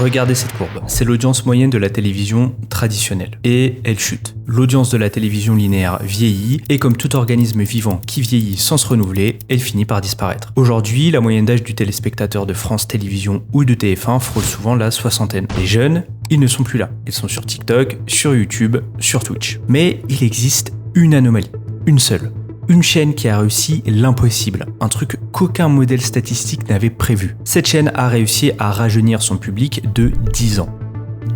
Regardez cette courbe, c'est l'audience moyenne de la télévision traditionnelle. Et elle chute. L'audience de la télévision linéaire vieillit, et comme tout organisme vivant qui vieillit sans se renouveler, elle finit par disparaître. Aujourd'hui, la moyenne d'âge du téléspectateur de France Télévisions ou de TF1 frôle souvent la soixantaine. Les jeunes, ils ne sont plus là. Ils sont sur TikTok, sur YouTube, sur Twitch. Mais il existe une anomalie, une seule. Une chaîne qui a réussi l'impossible, un truc qu'aucun modèle statistique n'avait prévu. Cette chaîne a réussi à rajeunir son public de 10 ans.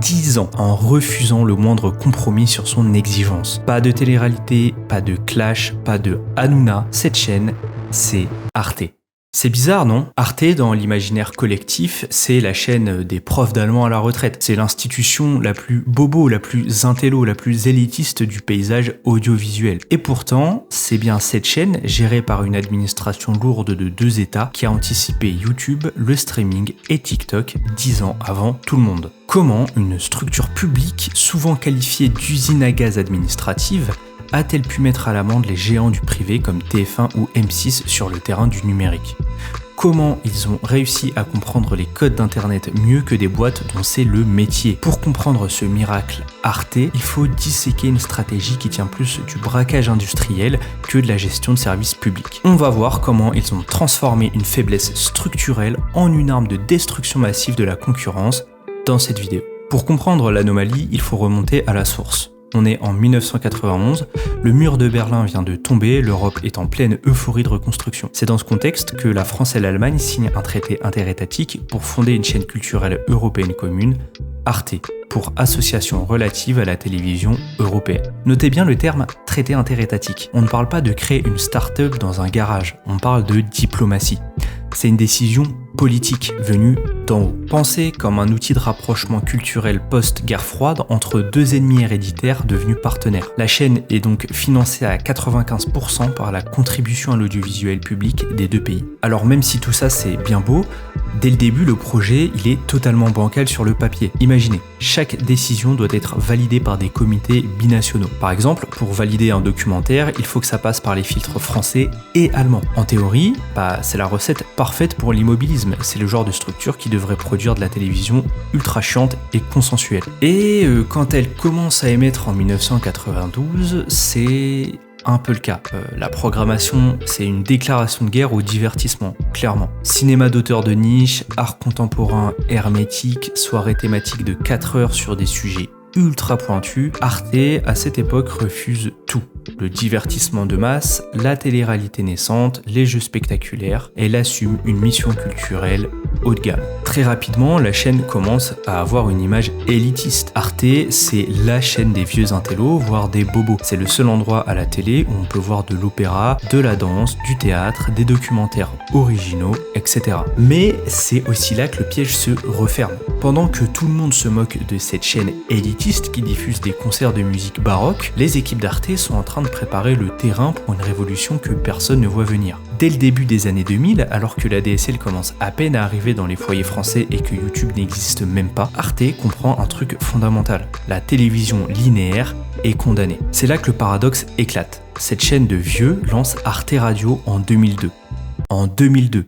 10 ans en refusant le moindre compromis sur son exigence. Pas de télé-réalité, pas de Clash, pas de Hanouna. Cette chaîne, c'est Arte. C'est bizarre, non ? Arte, dans l'imaginaire collectif, c'est la chaîne des profs d'allemand à la retraite. C'est l'institution la plus bobo, la plus intello, la plus élitiste du paysage audiovisuel. Et pourtant, c'est bien cette chaîne, gérée par une administration lourde de 2 États, qui a anticipé YouTube, le streaming et TikTok 10 ans avant tout le monde. Comment une structure publique, souvent qualifiée d'usine à gaz administrative, a-t-elle pu mettre à l'amende les géants du privé comme TF1 ou M6 sur le terrain du numérique ? Comment ils ont réussi à comprendre les codes d'internet mieux que des boîtes dont c'est le métier ? Pour comprendre ce miracle Arte, il faut disséquer une stratégie qui tient plus du braquage industriel que de la gestion de services publics. On va voir comment ils ont transformé une faiblesse structurelle en une arme de destruction massive de la concurrence dans cette vidéo. Pour comprendre l'anomalie, il faut remonter à la source. On est en 1991, le mur de Berlin vient de tomber, l'Europe est en pleine euphorie de reconstruction. C'est dans ce contexte que la France et l'Allemagne signent un traité interétatique pour fonder une chaîne culturelle européenne commune, Arte, pour association relative à la télévision européenne. Notez bien le terme traité interétatique. On ne parle pas de créer une start-up dans un garage, on parle de diplomatie. C'est une décision politique venue d'en haut. Pensée comme un outil de rapprochement culturel post-guerre froide entre 2 ennemis héréditaires devenus partenaires. La chaîne est donc financée à 95% par la contribution à l'audiovisuel public des 2 pays. Alors même si tout ça c'est bien beau, dès le début le projet il est totalement bancal sur le papier. Imaginez, chaque décision doit être validée par des comités binationaux. Par exemple, pour valider un documentaire, il faut que ça passe par les filtres français et allemands. En théorie, c'est la recette parfaite pour l'immobilisme. C'est le genre de structure qui devrait produire de la télévision ultra chiante et consensuelle. Et quand elle commence à émettre en 1992, c'est un peu le cas. La programmation, c'est une déclaration de guerre au divertissement, clairement. Cinéma d'auteur de niche, art contemporain hermétique, soirée thématique de 4 heures sur des sujets ultra pointus, Arte, à cette époque, refuse tout. Le divertissement de masse, la télé-réalité naissante, les jeux spectaculaires. Elle assume une mission culturelle haut de gamme. Très rapidement, la chaîne commence à avoir une image élitiste. Arte, c'est la chaîne des vieux intellos, voire des bobos. C'est le seul endroit à la télé où on peut voir de l'opéra, de la danse, du théâtre, des documentaires originaux, etc. Mais c'est aussi là que le piège se referme. Pendant que tout le monde se moque de cette chaîne élitiste qui diffuse des concerts de musique baroque, les équipes d'Arte sont en train de préparer le terrain pour une révolution que personne ne voit venir. Dès le début des années 2000, alors que la DSL commence à peine à arriver dans les foyers français et que YouTube n'existe même pas, Arte comprend un truc fondamental. La télévision linéaire est condamnée. C'est là que le paradoxe éclate. Cette chaîne de vieux lance Arte Radio en 2002. En 2002.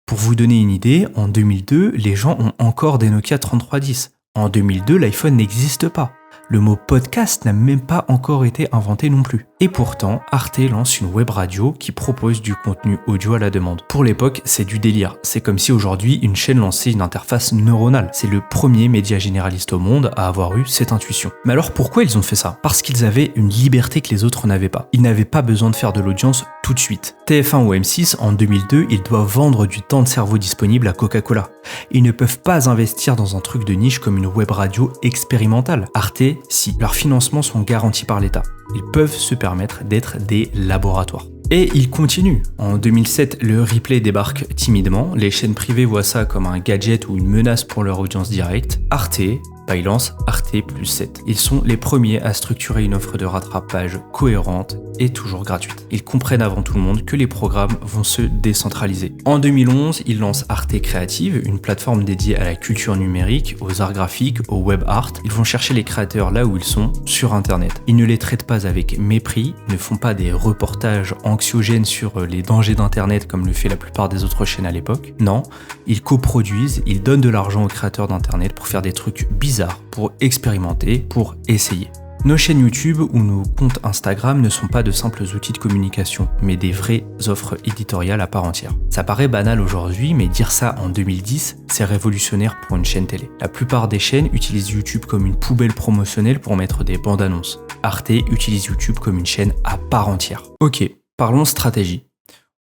Pour vous donner une idée, en 2002, les gens ont encore des Nokia 3310. En 2002, l'iPhone n'existe pas. Le mot podcast n'a même pas encore été inventé non plus. Et pourtant, Arte lance une web radio qui propose du contenu audio à la demande. Pour l'époque, c'est du délire. C'est comme si aujourd'hui, une chaîne lançait une interface neuronale. C'est le premier média généraliste au monde à avoir eu cette intuition. Mais alors pourquoi ils ont fait ça ? Parce qu'ils avaient une liberté que les autres n'avaient pas. Ils n'avaient pas besoin de faire de l'audience tout de suite. TF1 ou M6, en 2002, ils doivent vendre du temps de cerveau disponible à Coca-Cola. Ils ne peuvent pas investir dans un truc de niche comme une web radio expérimentale. Arte, si. Leurs financements sont garantis par l'État. Ils peuvent se permettre d'être des laboratoires. Et ils continuent. En 2007, le replay débarque timidement. Les chaînes privées voient ça comme un gadget ou une menace pour leur audience directe. Arte Bah, ils lancent Arte plus 7. Ils sont les premiers à structurer une offre de rattrapage cohérente et toujours gratuite. Ils comprennent avant tout le monde que les programmes vont se décentraliser. En 2011, ils lancent Arte Creative, une plateforme dédiée à la culture numérique, aux arts graphiques, au web art. Ils vont chercher les créateurs là où ils sont, sur Internet. Ils ne les traitent pas avec mépris, ne font pas des reportages anxiogènes sur les dangers d'Internet comme le fait la plupart des autres chaînes à l'époque. Non, ils coproduisent, ils donnent de l'argent aux créateurs d'Internet pour faire des trucs bizarres, pour expérimenter, pour essayer. Nos chaînes YouTube ou nos comptes Instagram ne sont pas de simples outils de communication, mais des vraies offres éditoriales à part entière. Ça paraît banal aujourd'hui, mais dire ça en 2010, c'est révolutionnaire pour une chaîne télé. La plupart des chaînes utilisent YouTube comme une poubelle promotionnelle pour mettre des bandes annonces. Arte utilise YouTube comme une chaîne à part entière. Ok, parlons stratégie.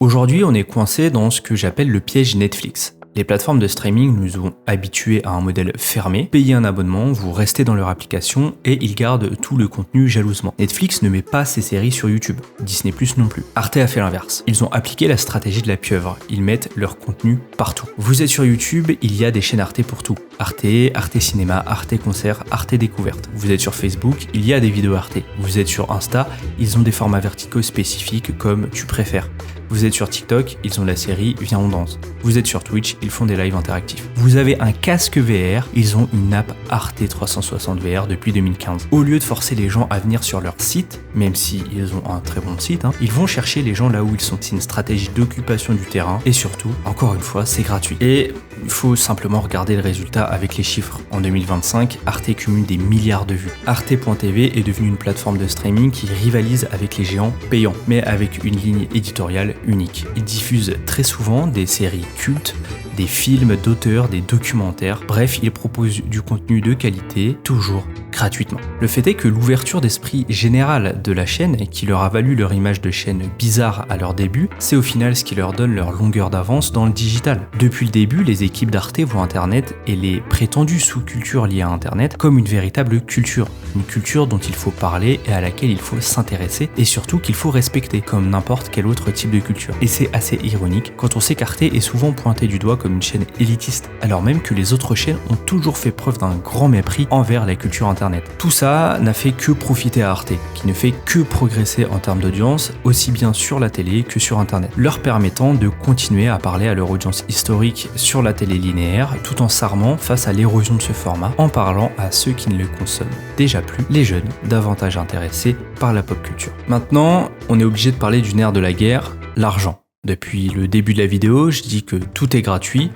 Aujourd'hui, on est coincé dans ce que j'appelle le piège Netflix. Les plateformes de streaming nous ont habitués à un modèle fermé. Payez un abonnement, vous restez dans leur application et ils gardent tout le contenu jalousement. Netflix ne met pas ses séries sur YouTube. Disney+ non plus. Arte a fait l'inverse. Ils ont appliqué la stratégie de la pieuvre. Ils mettent leur contenu partout. Vous êtes sur YouTube, il y a des chaînes Arte pour tout. Arte, Arte Cinéma, Arte Concert, Arte Découverte. Vous êtes sur Facebook, il y a des vidéos Arte. Vous êtes sur Insta, ils ont des formats verticaux spécifiques comme Tu préfères. Vous êtes sur TikTok, ils ont la série Viens on danse. Vous êtes sur Twitch, ils font des lives interactifs. Vous avez un casque VR, ils ont une app Arte 360 VR depuis 2015. Au lieu de forcer les gens à venir sur leur site, même si ils ont un très bon site, ils vont chercher les gens là où ils sont. C'est une stratégie d'occupation du terrain et surtout, encore une fois, c'est gratuit. Et il faut simplement regarder le résultat avec les chiffres. En 2025, Arte cumule des milliards de vues. Arte.tv est devenue une plateforme de streaming qui rivalise avec les géants payants, mais avec une ligne éditoriale unique. Ils diffusent très souvent des séries cultes, des films d'auteurs, des documentaires, bref, ils proposent du contenu de qualité, toujours gratuitement. Le fait est que l'ouverture d'esprit générale de la chaîne, qui leur a valu leur image de chaîne bizarre à leur début, c'est au final ce qui leur donne leur longueur d'avance dans le digital. Depuis le début, les équipes d'Arte voient Internet et les prétendues sous-cultures liées à Internet comme une véritable culture. Une culture dont il faut parler et à laquelle il faut s'intéresser et surtout qu'il faut respecter comme n'importe quel autre type de culture. Et c'est assez ironique quand on sait qu'Arte est souvent pointé du doigt comme une chaîne élitiste, alors même que les autres chaînes ont toujours fait preuve d'un grand mépris envers la culture Internet. Tout ça n'a fait que profiter à Arte, qui ne fait que progresser en termes d'audience, aussi bien sur la télé que sur Internet, leur permettant de continuer à parler à leur audience historique sur la télé linéaire, tout en s'armant face à l'érosion de ce format, en parlant à ceux qui ne le consomment déjà plus, les jeunes, davantage intéressés par la pop culture. Maintenant, on est obligé de parler du nerf de la guerre, l'argent. Depuis le début de la vidéo, je dis que tout est gratuit.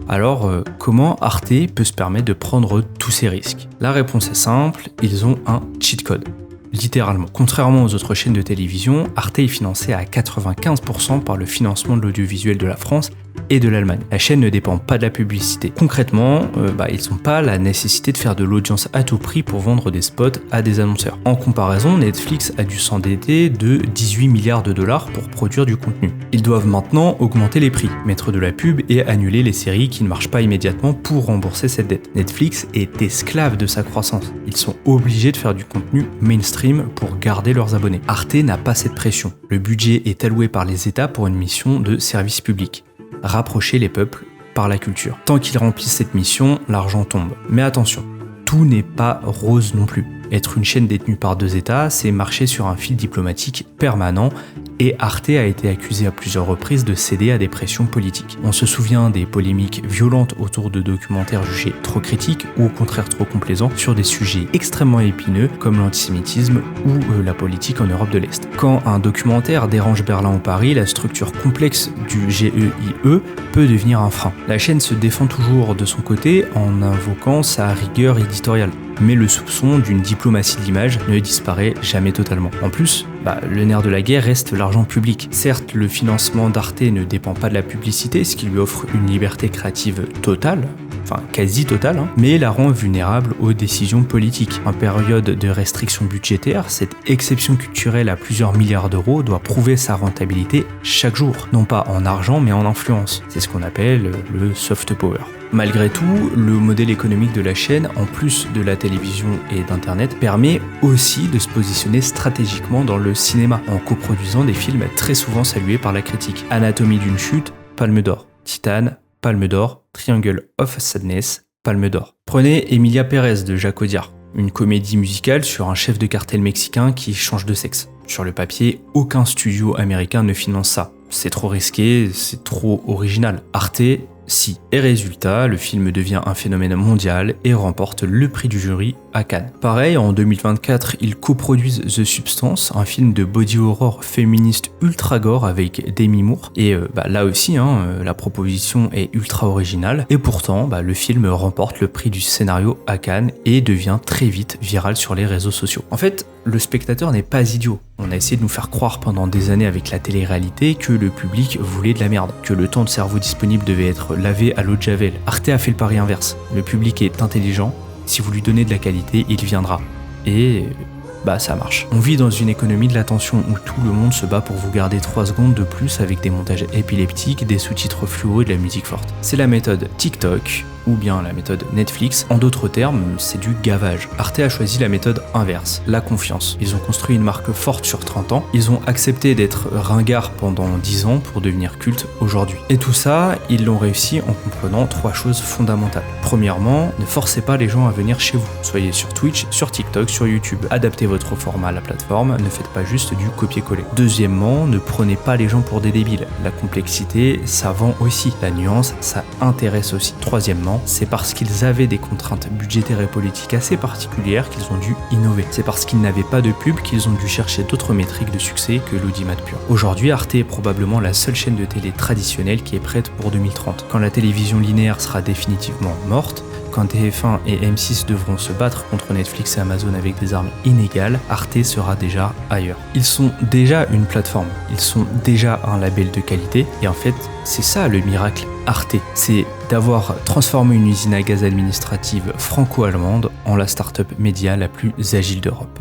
Alors, comment Arte peut se permettre de prendre tous ces risques? La réponse est simple, ils ont un cheat code. Littéralement. Contrairement aux autres chaînes de télévision, Arte est financée à 95% par le financement de l'audiovisuel de la France et de l'Allemagne. La chaîne ne dépend pas de la publicité. Concrètement, ils n'ont pas la nécessité de faire de l'audience à tout prix pour vendre des spots à des annonceurs. En comparaison, Netflix a dû s'endetter de 18 milliards de dollars pour produire du contenu. Ils doivent maintenant augmenter les prix, mettre de la pub et annuler les séries qui ne marchent pas immédiatement pour rembourser cette dette. Netflix est esclave de sa croissance. Ils sont obligés de faire du contenu mainstream pour garder leurs abonnés. Arte n'a pas cette pression. Le budget est alloué par les États pour une mission de service public. Rapprocher les peuples par la culture. Tant qu'ils remplissent cette mission, l'argent tombe. Mais attention, tout n'est pas rose non plus. Être une chaîne détenue par deux États, c'est marcher sur un fil diplomatique permanent et Arte a été accusé à plusieurs reprises de céder à des pressions politiques. On se souvient des polémiques violentes autour de documentaires jugés trop critiques ou au contraire trop complaisants sur des sujets extrêmement épineux comme l'antisémitisme ou la politique en Europe de l'Est. Quand un documentaire dérange Berlin ou Paris, la structure complexe du GEIE peut devenir un frein. La chaîne se défend toujours de son côté en invoquant sa rigueur éditoriale. Mais le soupçon d'une diplomatie de l'image ne disparaît jamais totalement. En plus, le nerf de la guerre reste l'argent public. Certes, le financement d'Arte ne dépend pas de la publicité, ce qui lui offre une liberté créative totale, quasi totale, mais la rend vulnérable aux décisions politiques. En période de restrictions budgétaires, cette exception culturelle à plusieurs milliards d'euros doit prouver sa rentabilité chaque jour, non pas en argent mais en influence. C'est ce qu'on appelle le soft power. Malgré tout, le modèle économique de la chaîne, en plus de la télévision et d'Internet, permet aussi de se positionner stratégiquement dans le cinéma, en coproduisant des films très souvent salués par la critique. Anatomie d'une chute, Palme d'Or. Titane, Palme d'Or. Triangle of Sadness, Palme d'Or. Prenez Emilia Pérez de Jacques Audiard, une comédie musicale sur un chef de cartel mexicain qui change de sexe. Sur le papier, aucun studio américain ne finance ça. C'est trop risqué, c'est trop original. Arte, si. Et résultat, le film devient un phénomène mondial et remporte le prix du jury à Cannes. Pareil, en 2024, ils coproduisent The Substance, un film de body horror féministe ultra gore avec Demi Moore. Et là aussi, la proposition est ultra originale. Et pourtant, le film remporte le prix du scénario à Cannes et devient très vite viral sur les réseaux sociaux. En fait, le spectateur n'est pas idiot. On a essayé de nous faire croire pendant des années avec la télé-réalité que le public voulait de la merde, que le temps de cerveau disponible devait être lavé à l'eau de Javel. Arte a fait le pari inverse. Le public est intelligent, si vous lui donnez de la qualité, il viendra. Et ça marche. On vit dans une économie de l'attention où tout le monde se bat pour vous garder 3 secondes de plus avec des montages épileptiques, des sous-titres fluo et de la musique forte. C'est la méthode TikTok, ou bien la méthode Netflix. En d'autres termes, c'est du gavage. Arte a choisi la méthode inverse, la confiance. Ils ont construit une marque forte sur 30 ans, ils ont accepté d'être ringards pendant 10 ans pour devenir culte aujourd'hui. Et tout ça, ils l'ont réussi en comprenant 3 choses fondamentales. Premièrement, ne forcez pas les gens à venir chez vous. Soyez sur Twitch, sur TikTok, sur YouTube. Adaptez votre format à la plateforme, ne faites pas juste du copier-coller. Deuxièmement, ne prenez pas les gens pour des débiles. La complexité, ça vend aussi. La nuance, ça intéresse aussi. Troisièmement, c'est parce qu'ils avaient des contraintes budgétaires et politiques assez particulières qu'ils ont dû innover. C'est parce qu'ils n'avaient pas de pub qu'ils ont dû chercher d'autres métriques de succès que l'audimat pur. Aujourd'hui, Arte est probablement la seule chaîne de télé traditionnelle qui est prête pour 2030. Quand la télévision linéaire sera définitivement morte, quand TF1 et M6 devront se battre contre Netflix et Amazon avec des armes inégales, Arte sera déjà ailleurs. Ils sont déjà une plateforme, ils sont déjà un label de qualité, et en fait, c'est ça le miracle Arte. C'est d'avoir transformé une usine à gaz administrative franco-allemande en la start-up média la plus agile d'Europe.